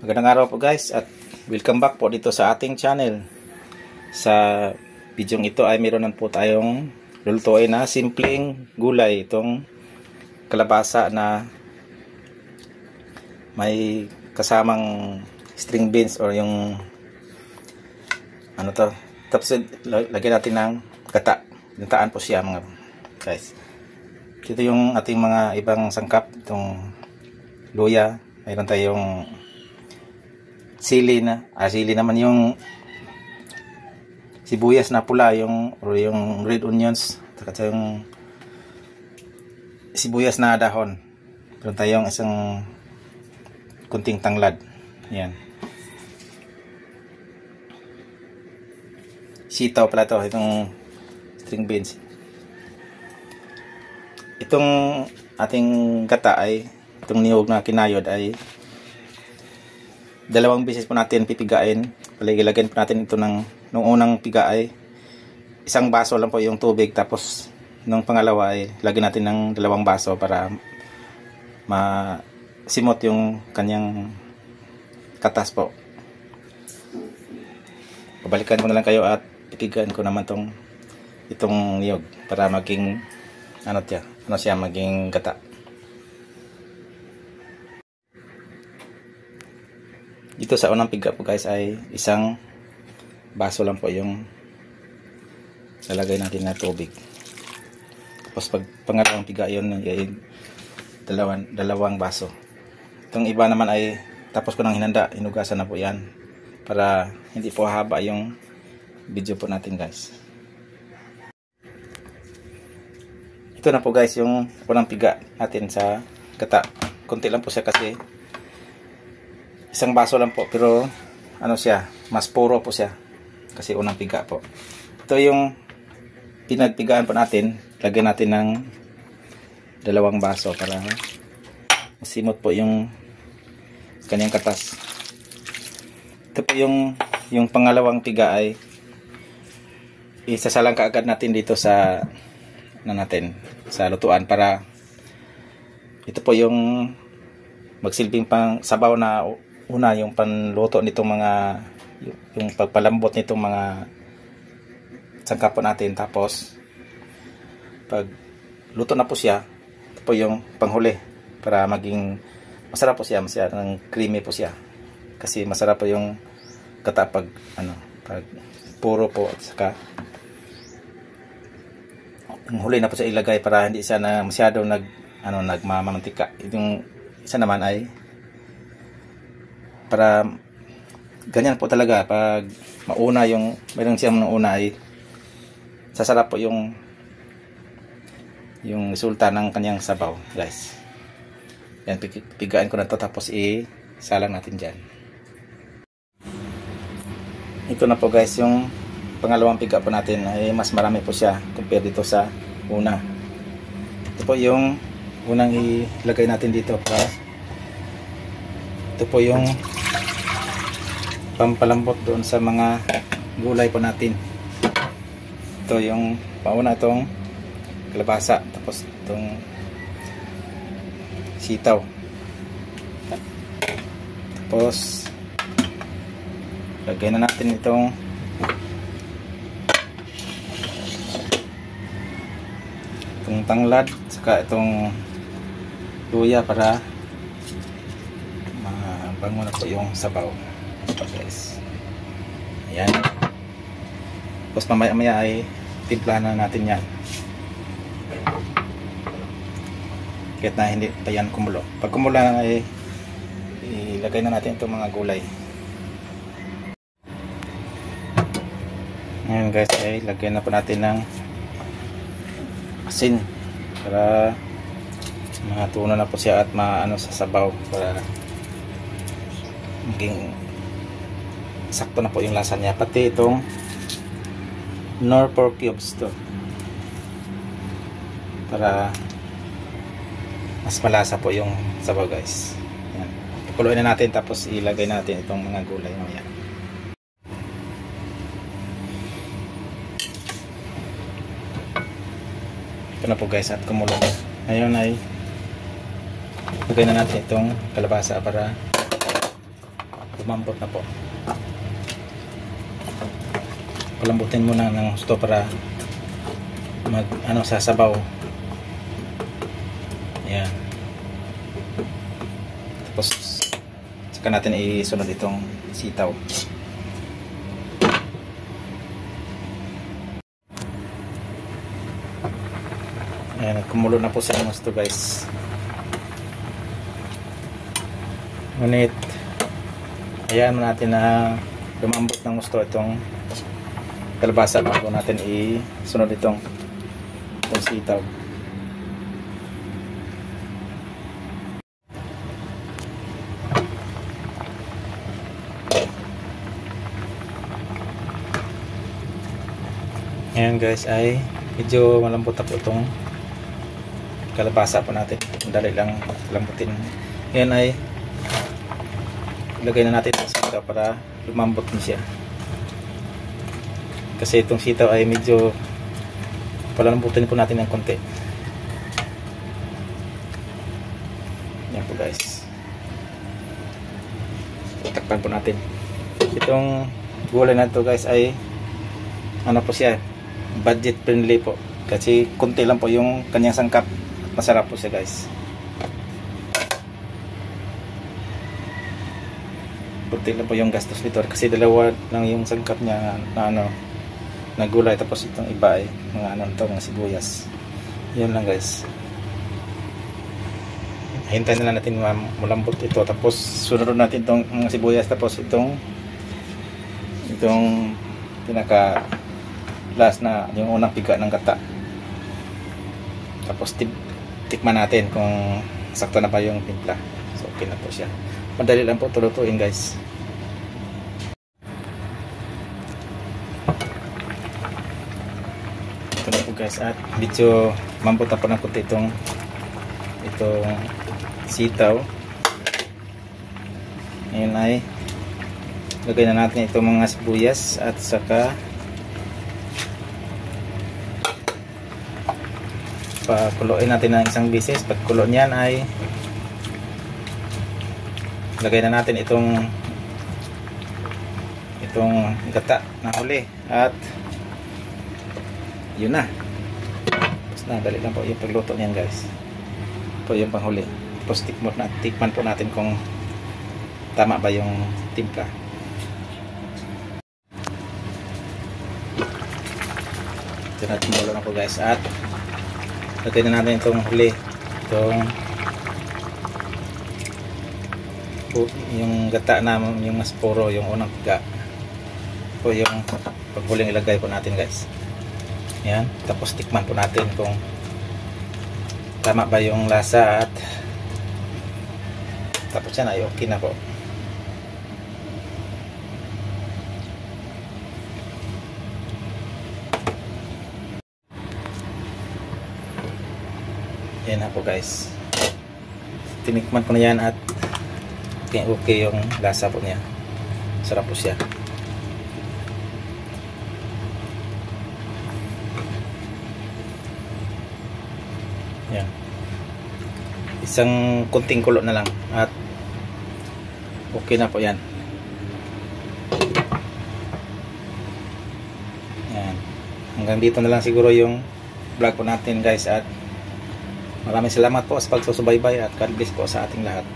Magandang araw po guys at welcome back po dito sa ating channel. Sa video ito ay meron po tayong lulutuin na simpleng gulay, itong kalabasa na may kasamang string beans or yung ano to. Tapos lagyan natin ng gata. Gintaan po siya mga guys. Ito yung ating mga ibang sangkap, itong luya, mayroon tayong sili naman yung sibuyas na pula, yung red onions, at yung sibuyas na dahon. Meron tayong isang kunting tanglad. Yan. Sitaw pala to, itong string beans. Itong ating gata ay, itong niyog na kinayod ay dalawang beses po natin pipigain. Paligilagyan po natin ito nung unang piga ay isang baso lang po yung tubig, tapos nung pangalawa ay lagyan natin ng 2 baso para masimot yung kanyang katas po. Pabalikan ko na lang kayo at pipigaan ko naman itong niyog para maging maging gata. Dito sa unang piga po guys ay isang baso lang po yung lalagay natin na tubig. Tapos pag pangalawang piga yun ay 2 baso. Itong iba naman ay tapos ko nang hinanda, hinugasan na po yan para hindi po haba yung video po natin guys. Ito na po guys yung unang piga natin sa gata. Kunti lang po siya kasi isang baso lang po, pero mas puro po siya kasi unang piga po. Ito yung pinagpigaan po natin, lagyan natin ng 2 baso para masimot po yung kanyang katas. Ito po yung pangalawang piga ay isasalang kaagad natin dito sa sa lutuan para ito po yung magsilbing pang sabaw na una, yung panluto nitong yung pagpalambot nitong mga sangkap po natin. Tapos pag luto na po siya, ito po yung panghuli para maging masarap po siya, masyadong creamy po siya kasi masarap po yung gata pag puro po, at saka yung huli na po siya ilagay para hindi siya na masyadong nagmamantika. Yung isa naman ay para ganyan po talaga, pag mauna yung mayroon siyang una ay sasarap po yung resulta ng kanyang sabaw guys. Yan, pigaan ko na to, tapos isalang natin dyan. Ito na po guys yung pangalawang piga po natin, ay mas marami po siya compare dito sa una. Ito po yung unang ilagay natin dito para ito po yung pampalambot doon sa mga gulay po natin. Ito yung pauna, itong kalabasa, tapos itong sitaw, tapos lagay na natin itong tanglad, saka itong luya para mabango na po yung sabaw guys. Ayan. Tapos mamaya ay timplahan na natin yan kahit na hindi pa yan kumulo. Pag kumulo na ay ilagay na natin itong mga gulay. Ayan guys, ay lagyan na po natin ng asin para matunaw na po siya at sa sabaw, para maging sakto na po yung lasa niya. Pati itong nor pork cubes to para mas malasa po yung sabaw guys. Yan. Pakuluin na natin, tapos ilagay natin itong mga gulay mamaya. Ito na po guys at kumulo. Ngayon ay lagay na natin itong kalabasa para lumambot na po. Palambutin muna ng gusto para mag sasabaw. Ayan. Tapos saka natin isunod itong sitaw. Ayan, kumulo na po sa gusto guys. Ngunit hayaan natin na lumambot ng gusto itong kalabasa bago natin isunod itong sitaw. Ayan guys, ay medyo malambot na po itong kalabasa po natin. Dali lang lambutin. Ayan ay ilagay na natin sa sitaw para lumambot na siya. Kasi itong sitaw ay medyo palambutin po natin ng konti. Yan po guys. Takpan po natin. Itong gulay na ito guys ay po siya, budget friendly po. Kasi konti lang po yung kanyang sangkap. Masarap po siya guys. Konti lang po yung gastos nito kasi dalawa lang yung sangkap niya na gulay, tapos itong iba ay mga sibuyas. Yun lang guys. Hintayin na lang natin malambot ito, tapos sunod natin itong mga sibuyas, tapos itong pinaka last na yung unang piga ng gata. Tapos tikman natin kung sakto na ba yung timpla. So okay na po siya. Madali lang po tulutuin guys. Ito na po guys, at medyo mambot na po ng kunti itong sitaw. Ngayon ay lagay na natin itong mga sibuyas at saka pakuluin natin ng isang bisis. Pagkulo niyan ay lagay na natin itong gata na huli, at yun na. Tapos na, dali lang po yung pagluto niyan guys. Ito yung panghuli. Tapos tikman po natin kung tama ba yung timpla. Ito na, tumulo na po guys, at lagay na natin itong huli, yung gata naman, yung mas puro, yung unang piga po yung paghuling ilagay po natin guys. Yan, tapos tikman po natin kung tama ba yung lasa, at tapos yan ay okay na po. Yan na po guys, tinikman ko na yan at okay yung lasa po niya. Sarap po siya. Yan, isang kunting kulo na lang at okay na po yan. Yan, hanggang dito na lang siguro yung vlog po natin guys, at maraming salamat po sa pagsusubaybay at God bless po sa ating lahat.